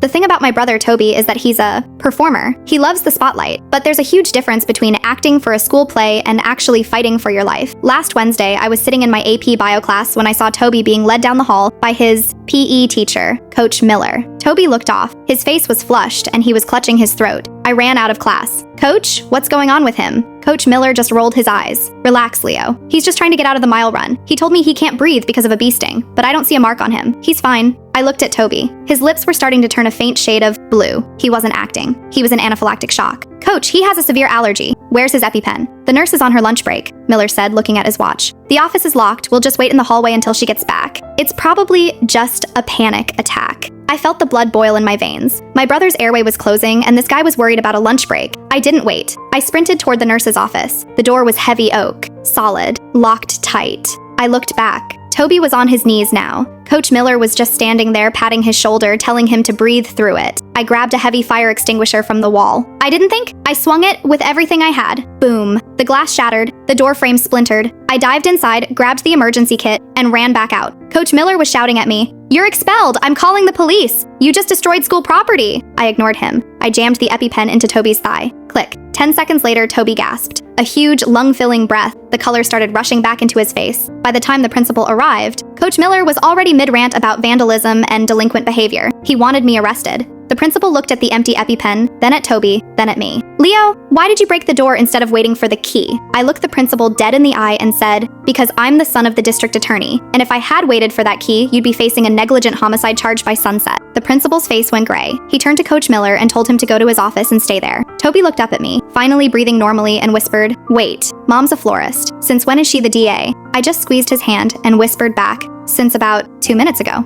The thing about my brother Toby is that he's a performer. He loves the spotlight, but there's a huge difference between acting for a school play and actually fighting for your life. Last Wednesday, I was sitting in my AP bio class when I saw Toby being led down the hall by his PE teacher, Coach Miller. Toby looked off. His face was flushed and he was clutching his throat. I ran out of class. Coach, what's going on with him? Coach Miller just rolled his eyes. Relax, Leo. He's just trying to get out of the mile run. He told me he can't breathe because of a bee sting, but I don't see a mark on him. He's fine. I looked at Toby. His lips were starting to turn a faint shade of blue. He wasn't acting. He was in anaphylactic shock. Coach, he has a severe allergy. Where's his EpiPen? The nurse is on her lunch break, Miller said, looking at his watch. The office is locked. We'll just wait in the hallway until she gets back. It's probably just a panic attack. I felt the blood boil in my veins. My brother's airway was closing, and this guy was worried about a lunch break. I didn't wait. I sprinted toward the nurse's office. The door was heavy oak, solid, locked tight. I looked back. Toby was on his knees now. Coach Miller was just standing there patting his shoulder, telling him to breathe through it. I grabbed a heavy fire extinguisher from the wall. I didn't think. I swung it with everything I had. Boom. The glass shattered. The door frame splintered. I dived inside, grabbed the emergency kit, and ran back out. Coach Miller was shouting at me, "You're expelled! I'm calling the police! You just destroyed school property!" I ignored him. I jammed the EpiPen into Toby's thigh. Click. 10 seconds later, Toby gasped. A huge, lung-filling breath. The color started rushing back into his face. By the time the principal arrived, Coach Miller was already mid-rant about vandalism and delinquent behavior. He wanted me arrested. The principal looked at the empty EpiPen, then at Toby, then at me. "Leo, why did you break the door instead of waiting for the key?" I looked the principal dead in the eye and said, "Because I'm the son of the district attorney, and if I had waited for that key, you'd be facing a negligent homicide charge by sunset." The principal's face went gray. He turned to Coach Miller and told him to go to his office and stay there. Toby looked up at me, finally breathing normally, and whispered, "Wait, Mom's a florist. Since when is she the DA?" I just squeezed his hand and whispered back, "Since about 2 minutes ago."